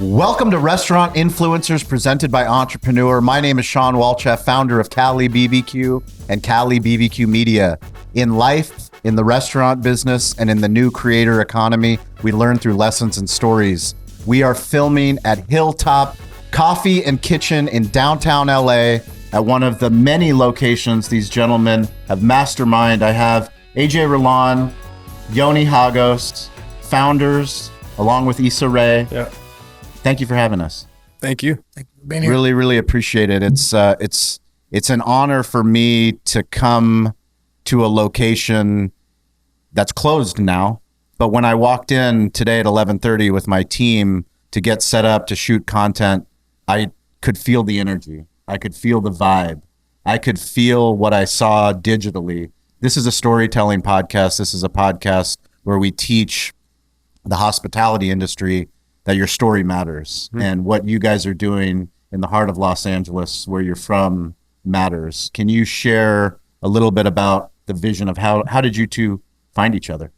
Welcome to Restaurant Influencers presented by Entrepreneur. My name is Sean Walchef, founder of Cali BBQ and Cali BBQ Media. In life, in the restaurant business, and in the new creator economy, we learn through lessons and stories. We are filming at Hilltop Coffee and Kitchen in downtown LA at one of the many locations these gentlemen have masterminded. I have AJ Rollan, Yoni Hagos, founders, along with Issa Rae. Yeah. Thank you for having us. Thank you. Thank you for being here. Really, really appreciate it. It's an honor for me to come to a location that's closed now. But when I walked in today at 11:30 with my team to get set up to shoot content, I could feel the energy. I could feel the vibe. I could feel what I saw digitally. This is a storytelling podcast. This is a podcast where we teach the hospitality industry that your story matters, and what you guys are doing in the heart of Los Angeles, where you're from, matters. Can you share a little bit about the vision of how did you two find each other?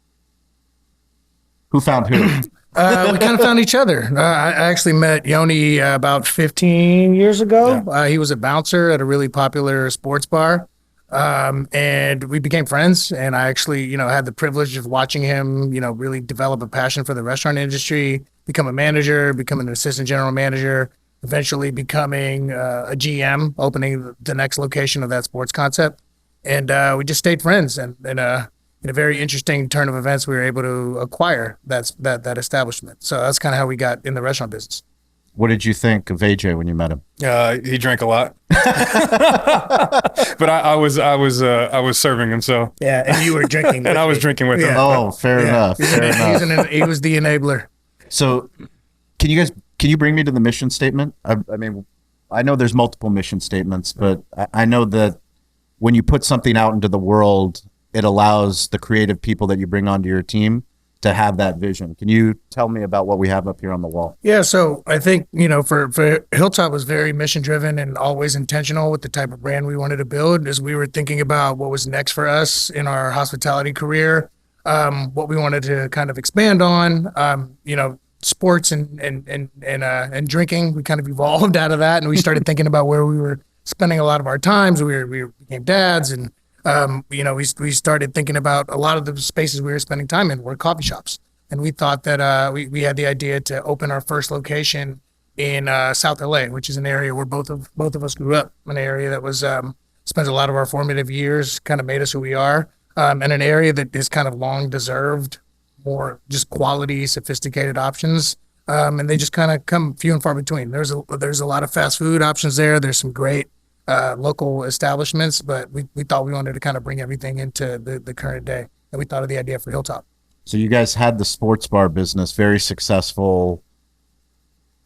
Who found who? We kind of found each other. I actually met Yoni about 15 years ago. Yeah. He was a bouncer at a really popular sports bar. And we became friends, and I actually, had the privilege of watching him, really develop a passion for the restaurant industry, become a manager, become an assistant general manager, eventually becoming a GM, opening the next location of that sports concept. And we just stayed friends, and in a very interesting turn of events, we were able to acquire that establishment. So that's kind of how we got in the restaurant business. What did you think of AJ when you met him? He drank a lot, but I was serving him. So yeah, and you were drinking, and I was drinking with him. Oh, fair enough. Fair enough. He was the enabler. So, can you bring me to the mission statement? I mean, I know there's multiple mission statements, but I know that when you put something out into the world, it allows the creative people that you bring onto your team to have that vision. Can you tell me about what we have up here on the wall? Yeah, so I think, for Hilltop was very mission driven and always intentional with the type of brand we wanted to build as we were thinking about what was next for us in our hospitality career, what we wanted to kind of expand on, sports and drinking. We kind of evolved out of that, and we started thinking about where we were spending a lot of our times. We became dads, and we started thinking about a lot of the spaces we were spending time in were coffee shops. And we thought that we had the idea to open our first location in South LA, which is an area where both of us grew up, an area that was spent a lot of our formative years, kind of made us who we are, and an area that has kind of long deserved more just quality, sophisticated options. And they just kind of come few and far between. There's a lot of fast food options there. There's some great local establishments, but we thought we wanted to kind of bring everything into the current day, and we thought of the idea for Hilltop. So you guys had the sports bar business, very successful.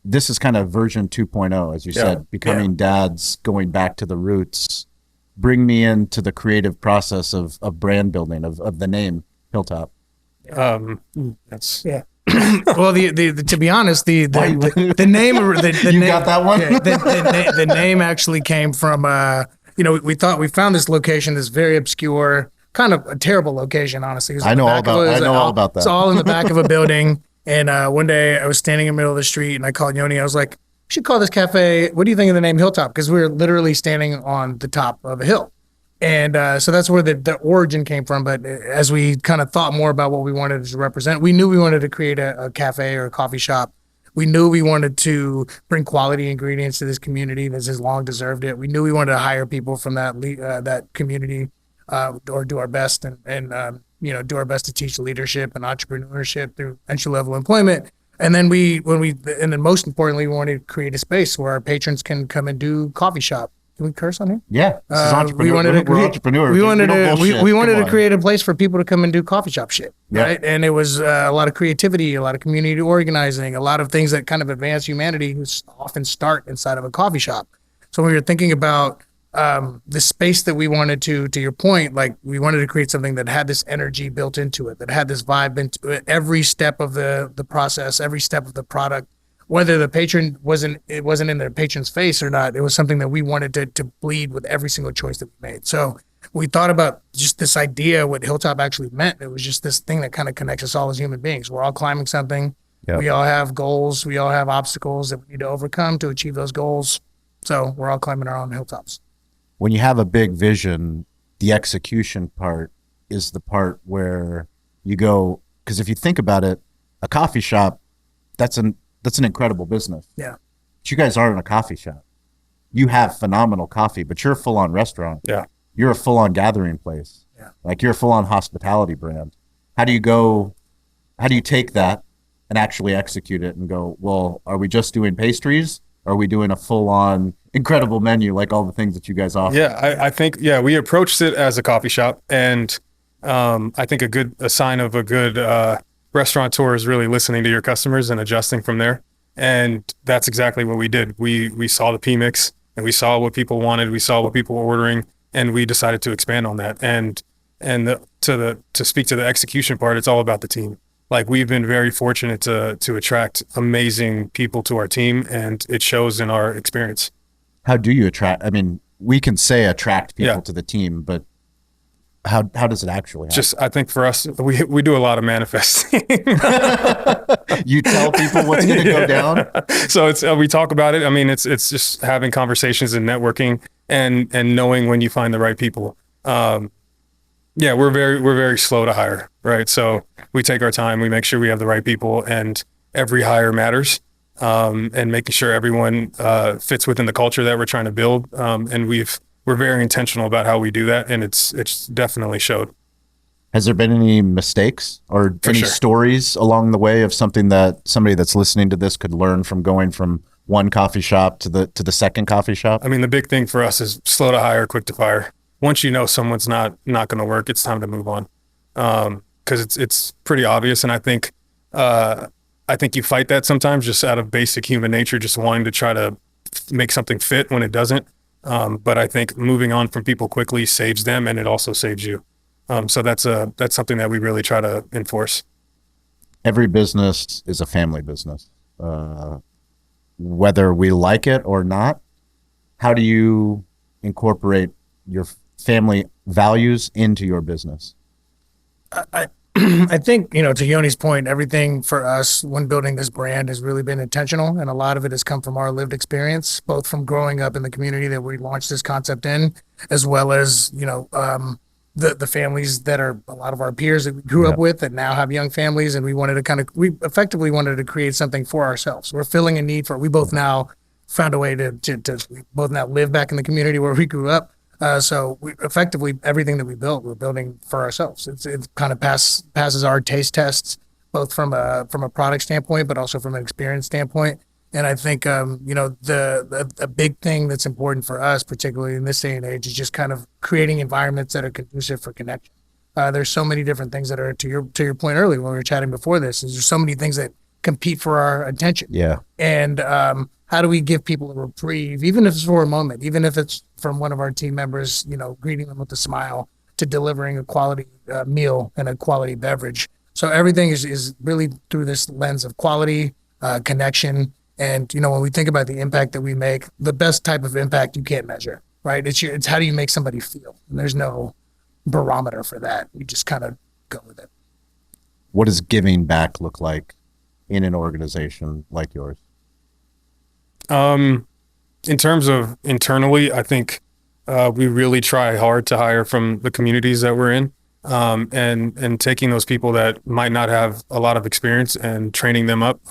This is kind of version 2.0, as you said, becoming dads, going back to the roots. Bring me into the creative process of brand building, of the name Hilltop. That's Well, to be honest, the name you got that one. Yeah, the name actually came from we found this location, this very obscure, kind of a terrible location, honestly. I know all about that. It's all in the back of a building. And one day I was standing in the middle of the street, and I called Yoni. I was like, "We should call this cafe. What do you think of the name Hilltop?" Because we were literally standing on the top of a hill. And so that's where the origin came from. But as we kind of thought more about what we wanted to represent, we knew we wanted to create a cafe or a coffee shop. We knew we wanted to bring quality ingredients to this community that has long deserved it. We knew we wanted to hire people from that community or do our best and do our best to teach leadership and entrepreneurship through entry-level employment. And then then most importantly, we wanted to create a space where our patrons can come and do coffee shop. Can we curse on here? Yeah, this is entrepreneur. We're entrepreneurs. We wanted to create a place for people to come and do coffee shop shit, right? And it was a lot of creativity, a lot of community organizing, a lot of things that kind of advance humanity who often start inside of a coffee shop. So when we were thinking about the space that we wanted to your point, like we wanted to create something that had this energy built into it, that had this vibe into it, every step of the process, every step of the product. Whether the patron wasn't in their patron's face or not, it was something that we wanted to bleed with every single choice that we made. So we thought about just this idea, what Hilltop actually meant. It was just this thing that kind of connects us all as human beings. We're all climbing something. Yep. We all have goals. We all have obstacles that we need to overcome to achieve those goals. So we're all climbing our own hilltops. When you have a big vision, the execution part is the part where you go, because if you think about it, a coffee shop, that's an incredible business. Yeah. But you guys aren't a coffee shop. You have phenomenal coffee, but you're a full-on restaurant. Yeah. You're a full-on gathering place. Yeah. Like you're a full-on hospitality brand. How do you take that and actually execute it and go, well, are we just doing pastries? Or are we doing a full-on incredible menu like all the things that you guys offer? Yeah, I think we approached it as a coffee shop, and I think a sign of a good restaurateur is really listening to your customers and adjusting from there. And that's exactly what we did. We saw the PMix and we saw what people wanted, we saw what people were ordering, and we decided to expand on that. To speak to the execution part, it's all about the team. Like, we've been very fortunate to attract amazing people to our team, and it shows in our experience. How do you attract? I mean, we can say attract people Yeah. to the team, but how does it actually happen? Just, I think for us, we do a lot of manifesting. You tell people what's going to go down. So it's we talk about it. I mean, it's just having conversations and networking and knowing when you find the right people. Yeah, we're very slow to hire, right? So we take our time. We make sure we have the right people, and every hire matters. And making sure everyone fits within the culture that we're trying to build. And we're very intentional about how we do that, and it's definitely showed. Has there been any mistakes or For any sure. stories along the way of something that somebody that's listening to this could learn from going from one coffee shop to the second coffee shop? I mean, the big thing for us is slow to hire, quick to fire. Once you know someone's not going to work, it's time to move on, because it's pretty obvious. And I think you fight that sometimes just out of basic human nature, just wanting to try to make something fit when it doesn't. But I think moving on from people quickly saves them, and it also saves you. So that's something that we really try to enforce. Every business is a family business, whether we like it or not. How do you incorporate your family values into your business? I think, to Yoni's point, everything for us when building this brand has really been intentional. And a lot of it has come from our lived experience, both from growing up in the community that we launched this concept in, as well as, the families that are a lot of our peers that we grew up with that now have young families. And we effectively wanted to create something for ourselves. We're filling a need we both now found a way to we both now live back in the community where we grew up. So we effectively everything that we built, we're building for ourselves. It kind of passes our taste tests, both from a product standpoint, but also from an experience standpoint. And I think the big thing that's important for us, particularly in this day and age, is just kind of creating environments that are conducive for connection. There's so many different things that are to your point earlier when we were chatting before this. There's so many things that compete for our attention. Yeah. And how do we give people a reprieve, even if it's for a moment, even if it's from one of our team members, greeting them with a smile, to delivering a quality meal and a quality beverage. So everything is really through this lens of quality, connection. And, when we think about the impact that we make, the best type of impact you can't measure, right? It's how do you make somebody feel? And there's no barometer for that. You just kind of go with it. What does giving back look like in an organization like yours? In terms of internally, I think we really try hard to hire from the communities that we're in, and taking those people that might not have a lot of experience and training them up.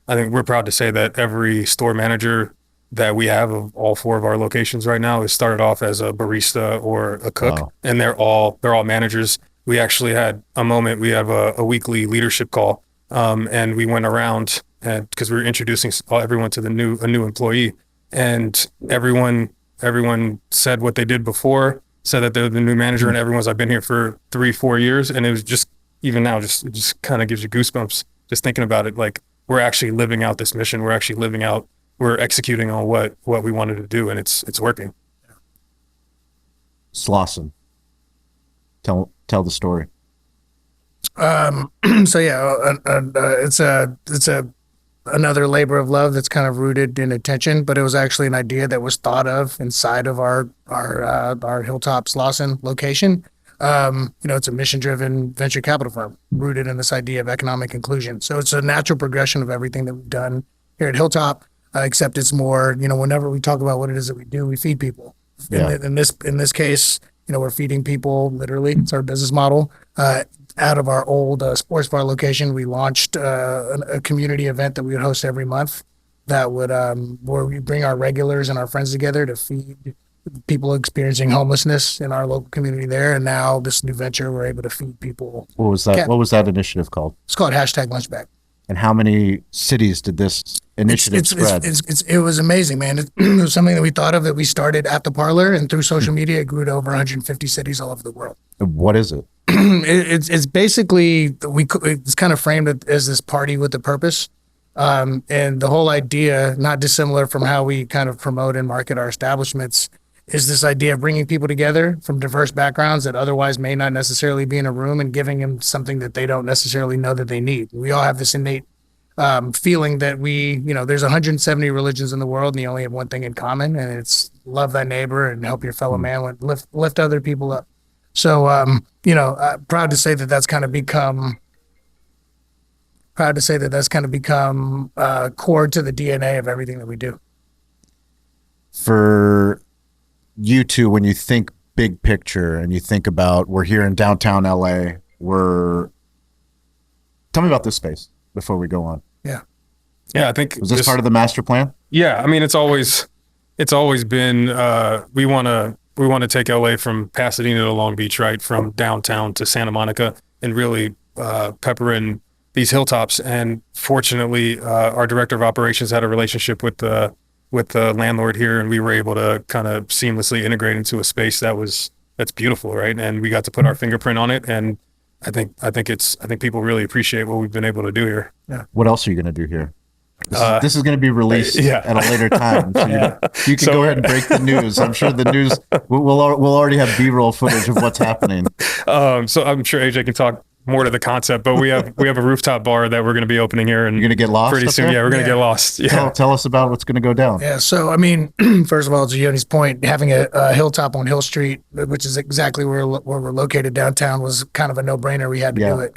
I think we're proud to say that every store manager that we have of all 4 of our locations right now has started off as a barista or a cook. Wow. And they're all managers. We actually had a moment. We have a weekly leadership call, and we went around because we were introducing everyone to a new employee, and everyone said what they did before, said that they're the new manager, and everyone's, I've been here for 3-4 years, and it was just, even now, it just kind of gives you goosebumps just thinking about it. Like, we're actually living out this mission. We're executing on what we wanted to do, and it's working. Slauson. Tell the story. So yeah, it's another labor of love that's kind of rooted in attention, but it was actually an idea that was thought of inside of our Hilltop Slauson location. It's a mission-driven venture capital firm rooted in this idea of economic inclusion. So it's a natural progression of everything that we've done here at Hilltop, except it's more, whenever we talk about what it is that we do, we feed people. Yeah. In this case, we're feeding people literally. It's our business model. Out of our old sports bar location, we launched a community event that we would host every month that would where we bring our regulars and our friends together to feed people experiencing homelessness in our local community there. And now this new venture, we're able to feed people. What was that? What was that initiative called? It's called #LunchBag. And how many cities did this initiative spread? It was amazing, man. It was something that we thought of, that we started at the parlor, and through social media, it grew to over 150 cities all over the world. What is it? It's basically, it's kind of framed as this party with a purpose. And the whole idea, not dissimilar from how we kind of promote and market our establishments, is this idea of bringing people together from diverse backgrounds that otherwise may not necessarily be in a room, and giving them something that they don't necessarily know that they need. We all have this innate feeling that there's 170 religions in the world, and you only have one thing in common, and it's love thy neighbor and help your fellow man, lift other people up. So, proud to say that that's kind of become core to the DNA of everything that we do. For you two, when you think big picture and you think about, we're here in downtown LA, tell me about this space before we go on. Yeah, I think, was this part of the master plan? Yeah, I mean, it's always been, we want to take LA from Pasadena to Long Beach, right, from downtown to Santa Monica, and really pepper in these hilltops. And fortunately, our director of operations had a relationship with the landlord here, and we were able to kind of seamlessly integrate into a space that's beautiful, right? And we got to put our fingerprint on it, and I think people really appreciate what we've been able to do here. Yeah. What else are you going to do here? This is going to be released at a later time. So you can go ahead and break the news. I'm sure the news we'll already have B-roll footage of what's happening. So I'm sure AJ can talk more to the concept, but we have a rooftop bar that we're going to be opening here, and you're going to get lost pretty soon. There? Yeah, we're going to get lost. Yeah. Tell us about what's going to go down. Yeah. So, I mean, first of all, to Yoni's point, having a hilltop on Hill Street, which is exactly where we're located downtown, was kind of a no-brainer. We had to do it.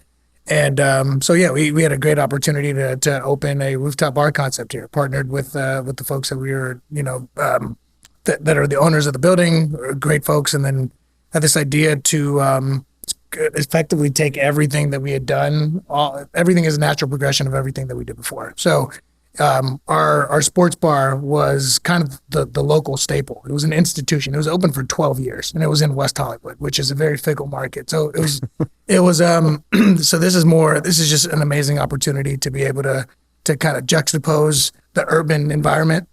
And we had a great opportunity to open a rooftop bar concept here, partnered with the folks that we were, that are the owners of the building, great folks, and then had this idea to effectively take everything that we had done. Everything is a natural progression of everything that we did before. So our sports bar was kind of the local staple. It was an institution. It was open for 12 years, and it was in West Hollywood, which is a very fickle market. So it was so this is just an amazing opportunity to be able to kind of juxtapose the urban environment.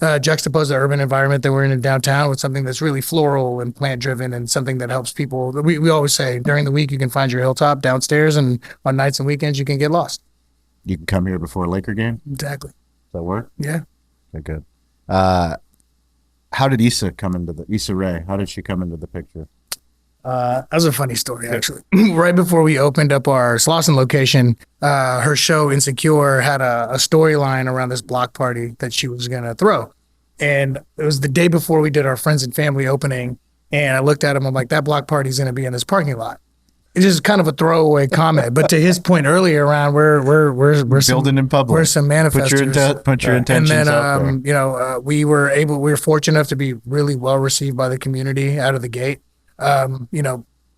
Juxtapose the urban environment that we're in downtown with something that's really floral and plant driven, and something that helps people. We always say during the week you can find your hilltop downstairs, and on nights and weekends you can get lost. You can come here before a Laker game? Exactly. Does that work? Yeah. Okay, good. How did Issa Rae, how did she come into the picture? That was a funny story, actually. Right before we opened up our Slauson location, her show Insecure had a storyline around this block party that she was going to throw. And it was the day before we did our friends and family opening. And I looked at him, I'm like, that block party is going to be in this parking lot. It's just kind of a throwaway comment. But to his point earlier around, we're building in public. We're some manifestors. Put your intentions out there. We were fortunate enough to be really well received by the community out of the gate.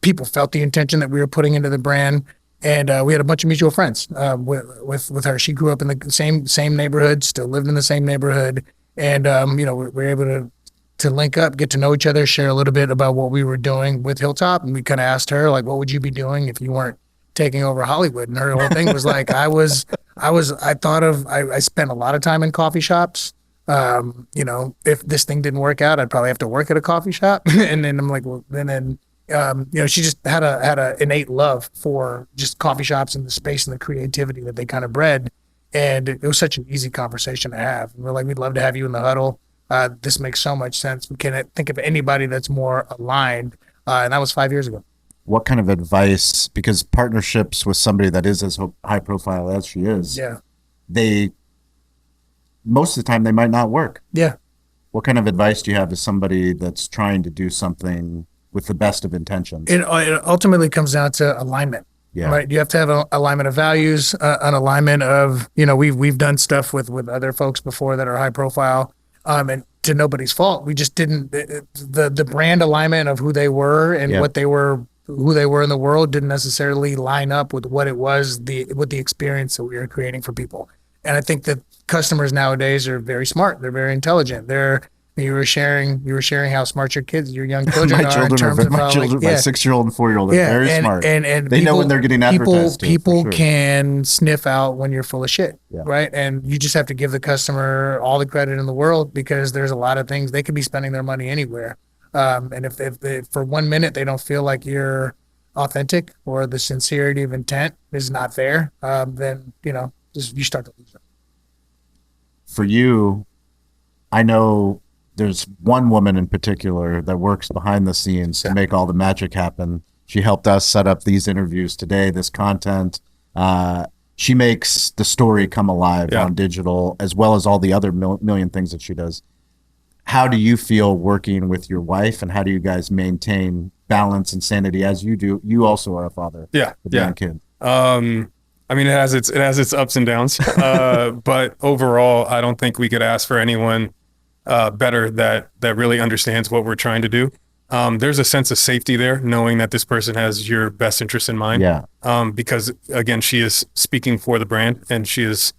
People felt the intention that we were putting into the brand, and we had a bunch of mutual friends with her. She grew up in the same neighborhood, still lived in the same neighborhood, and we were able to link up, get to know each other, share a little bit about what we were doing with Hilltop, and we kind of asked her, like, what would you be doing if you weren't taking over Hollywood? And her whole thing was like, I spent a lot of time in coffee shops. If this thing didn't work out, I'd probably have to work at a coffee shop. And then I'm like, she just had a innate love for just coffee shops and the space and the creativity that they kind of bred. And it was such an easy conversation to have. And we're like, we'd love to have you in the huddle. This makes so much sense. We can't think of anybody that's more aligned. And that was 5 years ago. What kind of advice, because partnerships with somebody that is as high profile as she is, most of the time they might not work. Yeah. What kind of advice do you have to somebody that's trying to do something with the best of intentions. It ultimately comes down to alignment. Yeah. Right. You have to have an alignment of values, an alignment of, we've done stuff with other folks before that are high profile, and to nobody's fault. We just didn't, the brand alignment of who they were and Yeah. who they were in the world didn't necessarily line up with what it was, with the experience that we were creating for people. And I think that customers nowadays are very smart. They're very intelligent. You were sharing how smart your young children My are. children in terms are of my how, children, like, my 6-year-old and 4-year-old are very smart. And they know when they're getting advertised to. People for sure. can sniff out when you're full of shit, Yeah. right? And you just have to give the customer all the credit in the world, because there's a lot of things they could be spending their money anywhere. And if for 1 minute they don't feel like you're authentic or the sincerity of intent is not there, then you start to lose them. For you, I know there's one woman in particular that works behind the scenes to make all the magic happen. She helped us set up these interviews today, this content. She makes the story come alive on digital, as well as all the other million things that she does. How do you feel working with your wife, and how do you guys maintain balance and sanity as you do? You also are a father. Yeah. With a young kid. I mean, it has its ups and downs, but overall, I don't think we could ask for anyone better that really understands what we're trying to do. There's a sense of safety there, knowing that this person has your best interest in mind. Yeah. Because again, she is speaking for the brand, and she's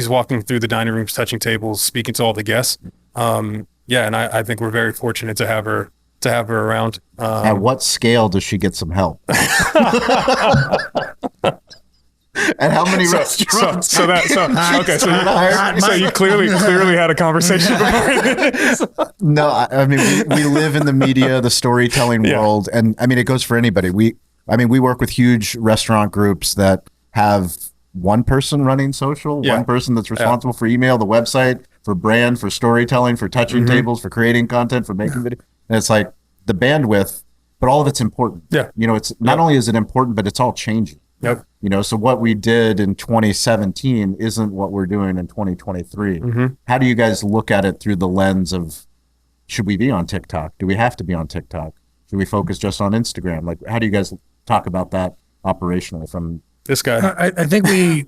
walking through the dining rooms, touching tables, speaking to all the guests. And I think we're very fortunate to have her around. At what scale does she get some help? And how many restaurants? So you clearly had a conversation before. No, I mean, we live in the media, the storytelling world, and I mean, it goes for anybody. We work with huge restaurant groups that have one person running social, one person that's responsible for email, the website, for brand, for storytelling, for touching tables, for creating content, for making video. And it's like the bandwidth, but all of it's important. Yeah. It's not only is it important, but it's all changing. Yep. So what we did in 2017 isn't what we're doing in 2023. How do you guys look at it through the lens of, should we be on TikTok? Do we have to be on TikTok? Should we focus just on Instagram? Like, how do you guys talk about that operationally from this guy? I think we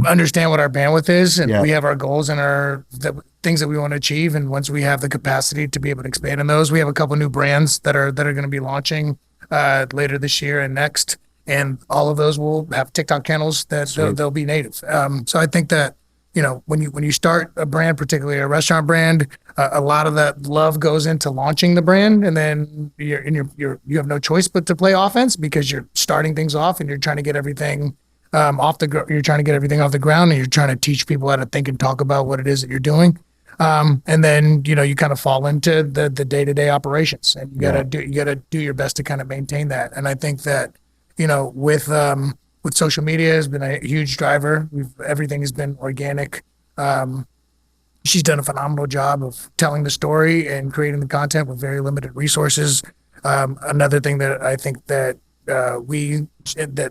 understand what our bandwidth is, and we have our goals and the things that we want to achieve. And once we have the capacity to be able to expand on those, we have a couple new brands that are going to be launching later this year and next. And all of those will have TikTok channels that they'll be native. So I think that, when you start a brand, particularly a restaurant brand, a lot of that love goes into launching the brand, and then you have no choice but to play offense, because you're starting things off and you're trying to get everything off the ground, and you're trying to teach people how to think and talk about what it is that you're doing. And then you kind of fall into the day-to-day operations, and you gotta do your best to kind of maintain that. And I think that with social media has been a huge driver. Everything has been organic. She's done a phenomenal job of telling the story and creating the content with very limited resources. Another thing that I think that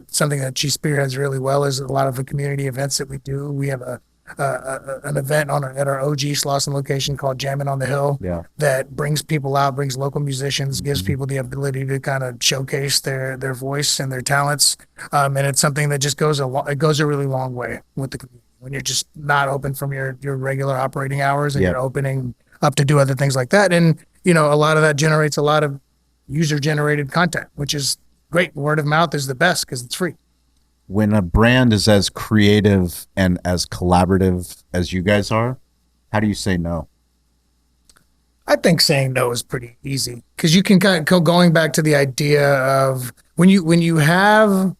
something that she spearheads really well is a lot of the community events that we do. We have an event at our OG Slauson location called Jammin' on the Hill that brings people out, brings local musicians, gives people the ability to kind of showcase their voice and their talents. And it's something that just goes a really long way with the community. When you're just not open from your regular operating hours, and you're opening up to do other things like that. And, a lot of that generates a lot of user generated content, which is great. Word of mouth is the best because it's free. When a brand is as creative and as collaborative as you guys are, how do you say no? I think saying no is pretty easy, because you can kind of going back to the idea of when you have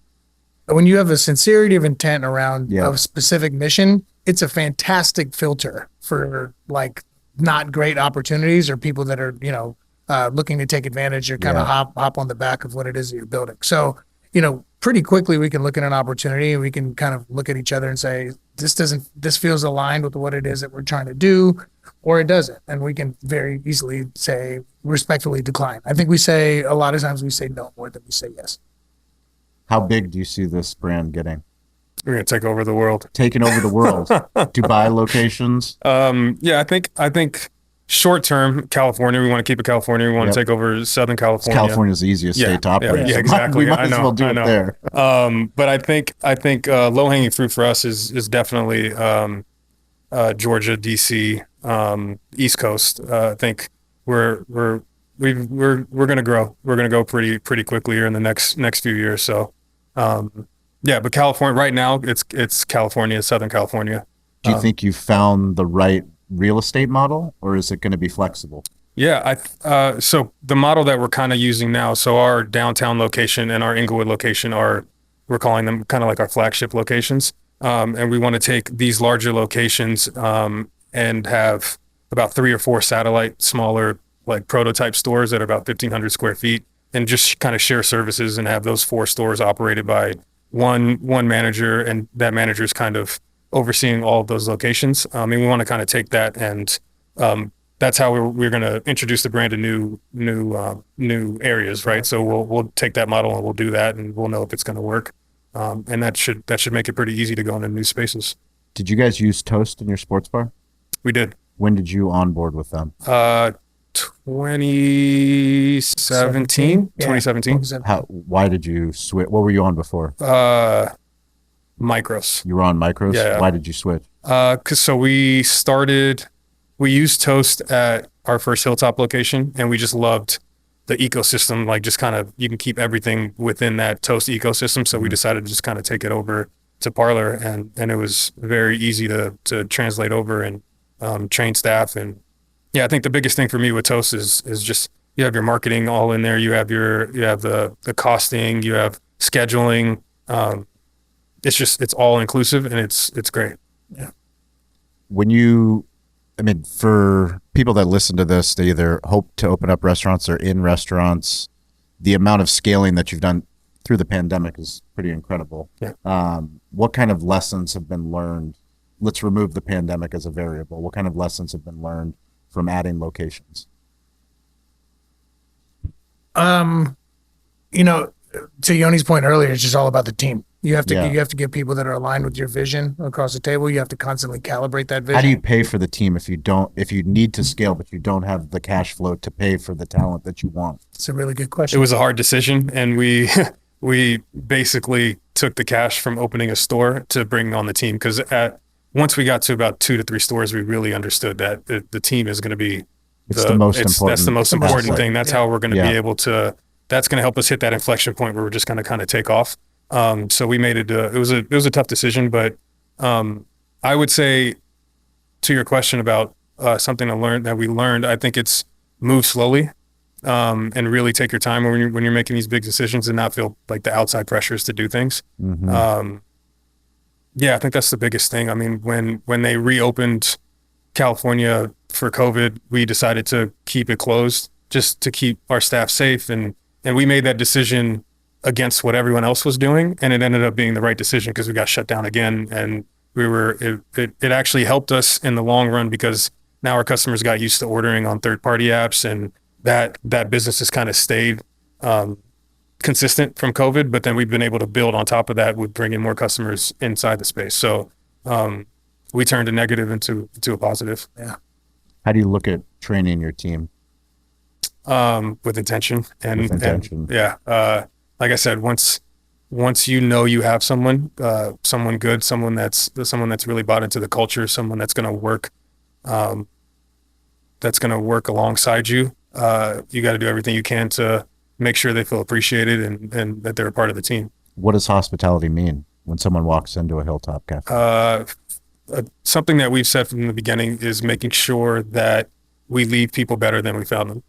a sincerity of intent around a specific mission, it's a fantastic filter for like not great opportunities or people that are, looking to take advantage or kind of hop on the back of what it is that you're building. So, pretty quickly we can look at an opportunity and we can kind of look at each other and say, this feels aligned with what it is that we're trying to do, or it doesn't. And we can very easily say, respectfully decline. I think a lot of times we say no more than we say yes. How big do you see this brand getting? We're going to take over the world. Taking over the world. Dubai locations? I think short term, California. We want to keep it California. We want Yep. to take over Southern California. California's the easiest Yeah, state to operate. yeah, so exactly. We might I as know, well do I it know. there. But I think low hanging fruit for us is definitely Georgia, DC, East Coast. I think we're gonna grow. We're gonna go pretty quickly here in the next few years. So, yeah. But California right now, it's California, Southern California. Do you think you found the right real estate model, or is it going to be flexible? Yeah, so the model that we're kind of using now, so our downtown location and our Inglewood location we're calling them kind of like our flagship locations. And we want to take these larger locations and have about 3 or 4 satellite, smaller, like prototype stores that are about 1,500 square feet, and just kind of share services and have those 4 stores operated by one manager, and that manager is kind of overseeing all of those locations. And we want to kind of take that and that's how we're going to introduce the brand to new areas, right? So we'll take that model and we'll do that, and we'll know if it's going to work. And that should make it pretty easy to go into new spaces. Did you guys use Toast in your sports bar? We did. When did you onboard with them? 2017. Yeah. 2017. Why did you switch? What were you on before? Micros. You were on Micros? Yeah. Why did you switch? So we used Toast at our first Hilltop location, and we just loved the ecosystem, like just kind of, you can keep everything within that Toast ecosystem. So we decided to just kind of take it over to Parlor, and it was very easy to translate over and train staff. And yeah, I think the biggest thing for me with Toast is just, you have your marketing all in there. You have the costing, you have scheduling. It's all inclusive, and it's great. Yeah. For people that listen to this, they either hope to open up restaurants or in restaurants. The amount of scaling that you've done through the pandemic is pretty incredible. Yeah. What kind of lessons have been learned? Let's remove the pandemic as a variable. What kind of lessons have been learned from adding locations? To Yoni's point earlier, it's just all about the team. You have to Yeah. you have to get people that are aligned with your vision across the table. You have to constantly calibrate that vision. How do you pay for the team if you need to scale, but you don't have the cash flow to pay for the talent that you want? It's a really good It question. was a hard decision, and we we basically took the cash from opening a store to bringing on the team, because once we got to about 2 to 3 stores, we really understood that the team is going to be That's the most important important thing. That's how we're going to Yeah. be able to. That's going to help us hit that inflection point where we're just going to kind of take off. So we made it. It was a tough decision, but I would say, to your question about something we learned, I think it's move slowly and really take your time when you're making these big decisions, and not feel like the outside pressures to do things. Mm-hmm. Yeah, I think that's the biggest thing. I mean, when they reopened California for COVID, we decided to keep it closed just to keep our staff safe, and we made that decision against what everyone else was doing, and it ended up being the right decision because we got shut down again, and it actually helped us in the long run, because now our customers got used to ordering on third-party apps, and that business has kind of stayed consistent from COVID, but then we've been able to build on top of that with bringing more customers inside the space. So we turned a negative into a positive. Yeah. How do you look at training your team? With intention and, With intention. and yeah. Like I said, once you know you have someone good, someone that's really bought into the culture, someone that's going to work alongside you, you got to do everything you can to make sure they feel appreciated and that they're a part of the team. What does hospitality mean when someone walks into a Hilltop Cafe? Something that we've said from the beginning is making sure that we leave people better than we found them.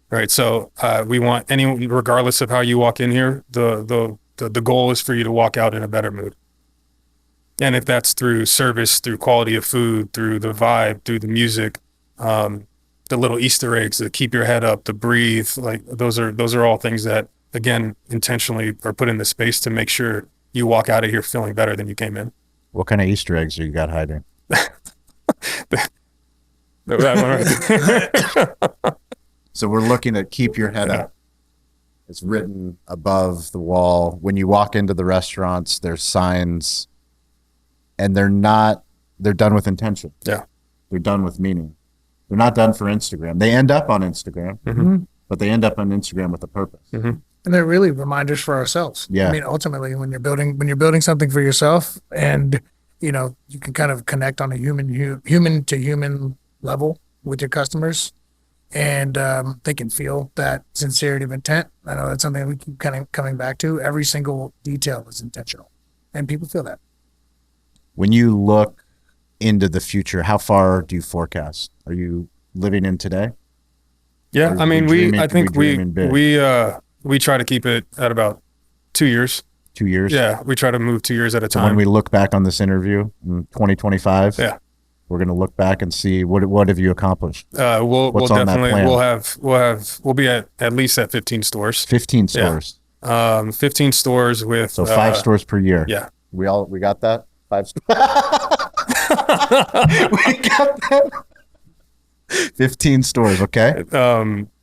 Right. So we want anyone, regardless of how you walk in here, the goal is for you to walk out in a better mood. And if that's through service, through quality of food, through the vibe, through the music, the little Easter eggs, the keep your head up, the breathe, like those are all things that, again, intentionally are put in the space to make sure you walk out of here feeling better than you came in. What kind of Easter eggs you got hiding? That one right. So we're looking at keep your head up. It's written above the wall. When you walk into the restaurants, there's signs, and they're done with intention. Yeah. They're done with meaning. They're not done for Instagram. They end up on Instagram, but they end up on Instagram with a purpose. And they're really reminders for ourselves. Yeah. I mean, ultimately, when you're building something for yourself, and you can kind of connect on a human to human level with your customers, and they can feel that sincerity of intent. I know that's something we keep kind of coming back to. Every single detail is intentional, and people feel that. When you look into the future, how far do you forecast? Are you living in today? Yeah, Or I mean, I think dreaming big? we try to keep it at about 2 years. 2 years? Yeah, we try to move 2 years at a So time. when we look back on this interview in 2025, Yeah. we're going to look back and see what have you accomplished? We'll What's on that definitely plan? we'll be at least at 15 stores. 15 stores. 15 stores with So 5 stores per year. Yeah. We got that? 5 stores. We got that. 15 stores, okay?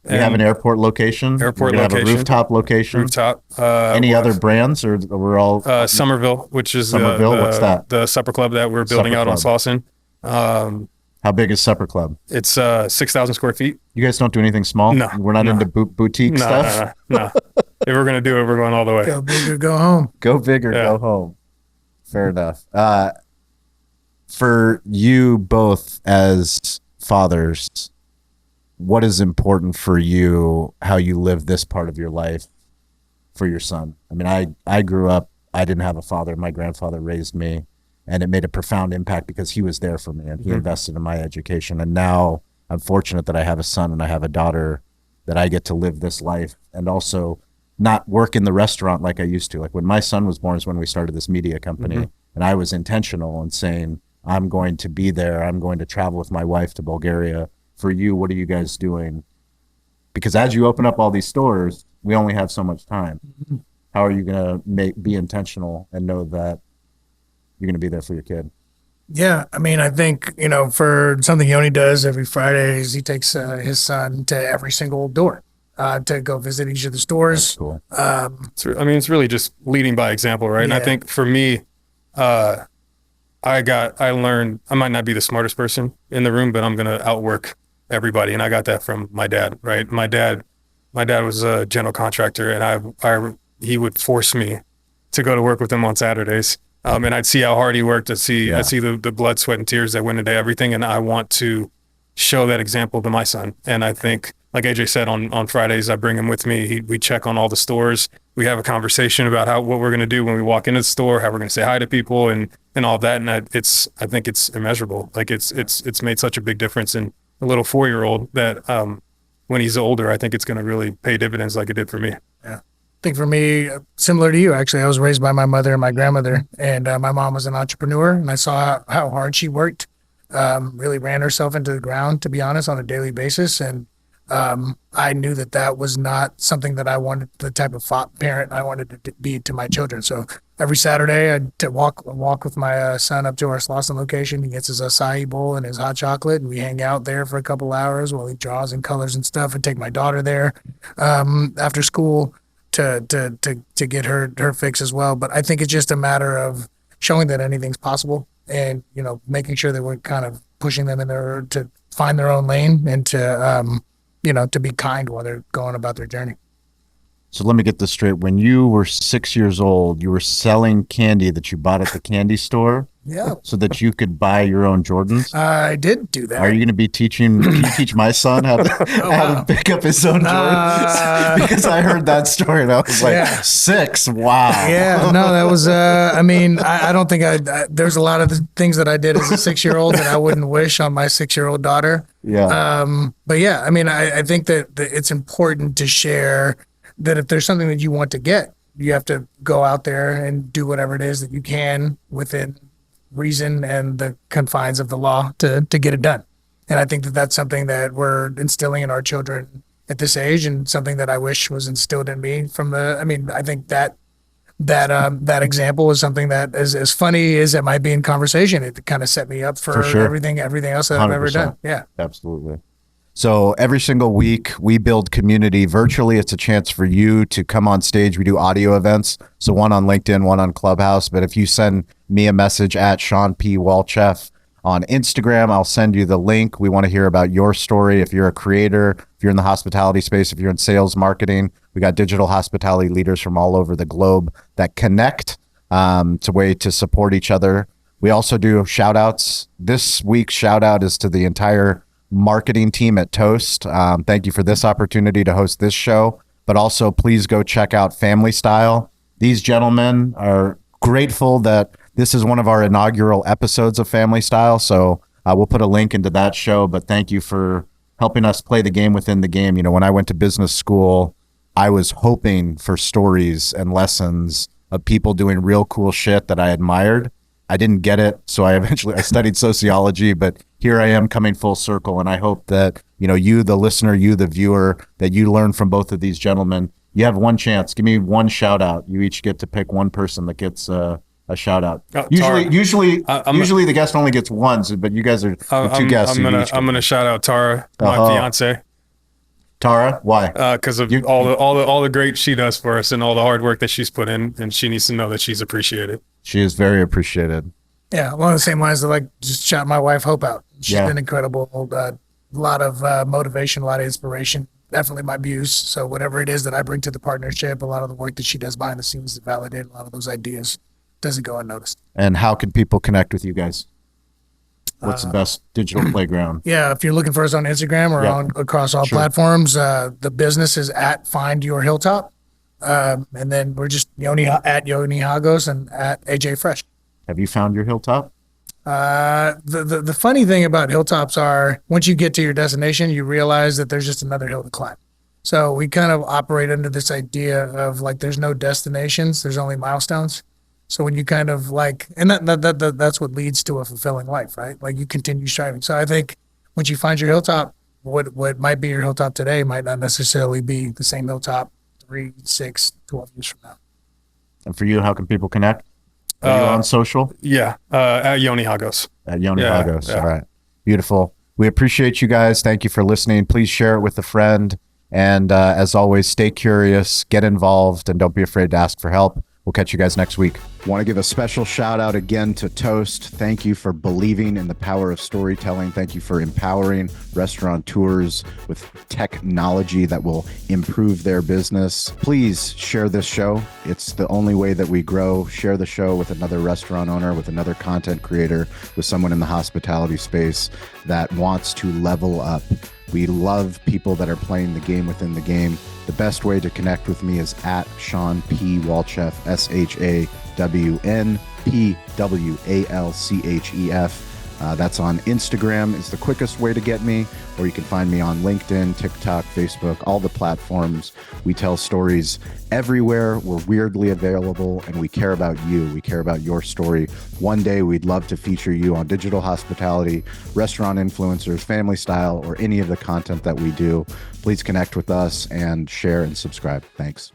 We have an airport location. Airport We're gonna location. have a rooftop location. rooftop. Any we'll other have, brands, or we're all Somerville, which is Somerville? What's that? The supper club that we're building Supper out on club. Slauson. How big is Supper Club? It's 6,000 square feet. You guys don't do anything small? No, We're not no. into boutique stuff? No. If we're gonna do it, we're going all the way. Go big or go home. Go big or Yeah. go home. Fair enough. For you both as fathers, what is important for you, how you live this part of your life for your son? I mean, I grew up, I didn't have a father. My grandfather raised me, and it made a profound impact because he was there for me and he invested in my education. And now I'm fortunate that I have a son and I have a daughter that I get to live this life and also not work in the restaurant like I used to. Like when my son was born is when we started this media company, and I was intentional in saying, I'm going to be there. I'm going to travel with my wife to Bulgaria. For you, what are you guys doing? Because as you open up all these stores, we only have so much time. How are you going to be intentional and know that you're going to be there for your kid? Yeah, I mean, I think, for something Yoni does every Friday is he takes his son to every single door to go visit each of the That's stores. cool. It's really just leading by example, right? And I Yeah. think for me, I learned I might not be the smartest person in the room, but I'm gonna outwork everybody, and I got that from my dad, right? My dad was a general contractor, and he would force me to go to work with him on Saturdays, and I'd see how hard he worked. I'd see the blood, sweat, and tears that went into everything, and I want to show that example to my son. And I think, like AJ said, on Fridays, I bring him with me. We check on all the stores. We have a conversation about what we're going to do when we walk into the store, how we're going to say hi to people, and all that. And I think it's immeasurable. Like it's made such a big difference in a little 4-year-old that when he's older, I think it's going to really pay dividends like it did for me. I think for me, similar to you, actually, I was raised by my mother and my grandmother, and my mom was an entrepreneur, and I saw how hard she worked, really ran herself into the ground, to be honest, on a daily basis. And I knew that was not something that I wanted, the type of parent I wanted to be to my children. So every Saturday I'd walk with my son up to our Slauson location. He gets his acai bowl and his hot chocolate, and we hang out there for a couple hours while he draws and colors and stuff, and take my daughter there after school to get her fix as well. But I think it's just a matter of showing that anything's possible, and making sure that we're kind of pushing them to find their own lane, and to be kind while they're going about their journey. So let me get this straight. When you were 6 years old, you were selling candy that you bought at the candy store Yeah, so that you could buy your own Jordans? I did do that. Are you going to be can you teach my son how to pick up his own Jordans? Because I heard that story and I was like, Yeah. 6, wow. Yeah, no, that was, I don't think there's a lot of the things that I did as a 6-year-old that I wouldn't wish on my 6-year-old daughter. Yeah. But yeah, I think that it's important to share that if there's something that you want to get, you have to go out there and do whatever it is that you can within reason and the confines of the law to get it done. And I think that that's something that we're instilling in our children at this age, and something that I wish was instilled in me I think that example is something that, as funny as it might be in conversation, it kind of set me up for sure. everything else that I've ever 100%. done. Yeah. Absolutely. So every single week we build community virtually. It's a chance for you to come on stage. We do audio events. So one on LinkedIn, one on Clubhouse. But if you send me a message at Sean P. Walchef on Instagram. I'll send you the link. We want to hear about your story. If you're a creator, if you're in the hospitality space, if you're in sales marketing, we got digital hospitality leaders from all over the globe that connect to way to support each other. We also do shout outs. This week's shout out is to the entire marketing team at Toast. Thank you for this opportunity to host this show, but also please go check out Family Style. These gentlemen are grateful that this is one of our inaugural episodes of Family Style. So we'll put a link into that show, but thank you for helping us play the game within the game. You know, when I went to business school, I was hoping for stories and lessons of people doing real cool shit that I admired. I didn't get it. So I studied sociology, but here I am coming full circle. And I hope that, you know, you, the listener, you, the viewer, that you learn from both of these gentlemen. You have one chance. Give me one shout out. You each get to pick one person that gets a shout out. Usually the guest only gets one, but you guys are two guests. I'm gonna shout out Tara, my fiance. Tara, why? Because of all the great she does for us and all the hard work that she's put in, and she needs to know that she's appreciated. She is very appreciated. Yeah, along the same lines, I like just shout my wife Hope out. She's been incredible. A lot of motivation, a lot of inspiration. Definitely my muse. So whatever it is that I bring to the partnership, a lot of the work that she does behind the scenes to validate a lot of those ideas doesn't go unnoticed. And how can people connect with you guys? What's the best digital playground? Yeah, if you're looking for us on Instagram or on across all platforms, the business is at Find Your Hilltop. And then we're just at Yoni Hagos and at AJ Fresh. Have you found your hilltop? The funny thing about hilltops are once you get to your destination, you realize that there's just another hill to climb. So we kind of operate under this idea of like there's no destinations, there's only milestones. So when you kind of like, and that's what leads to a fulfilling life, right? Like you continue striving. So I think once you find your hilltop, what might be your hilltop today might not necessarily be the same hilltop 3, 6, 12 years from now. And for you, how can people connect? Are you on social? Yeah, at Yoni Hagos. At Yoni Hagos. Yeah. All right. Beautiful. We appreciate you guys. Thank you for listening. Please share it with a friend. And as always, stay curious, get involved, and don't be afraid to ask for help. We'll catch you guys next week. Want to give a special shout out again to Toast. Thank you for believing in the power of storytelling. Thank you for empowering restaurateurs with technology that will improve their business. Please share this show. It's the only way that we grow. Share the show with another restaurant owner, with another content creator, with someone in the hospitality space that wants to level up. We love people that are playing the game within the game. The best way to connect with me is at Sean P. Walchef, ShawnPWalchef. That's on Instagram. It's the quickest way to get me, or you can find me on LinkedIn, TikTok, Facebook, all the platforms. We tell stories everywhere. We're weirdly available, and we care about you. We care about your story. One day, we'd love to feature you on digital hospitality, restaurant influencers, Family Style, or any of the content that we do. Please connect with us and share and subscribe. Thanks.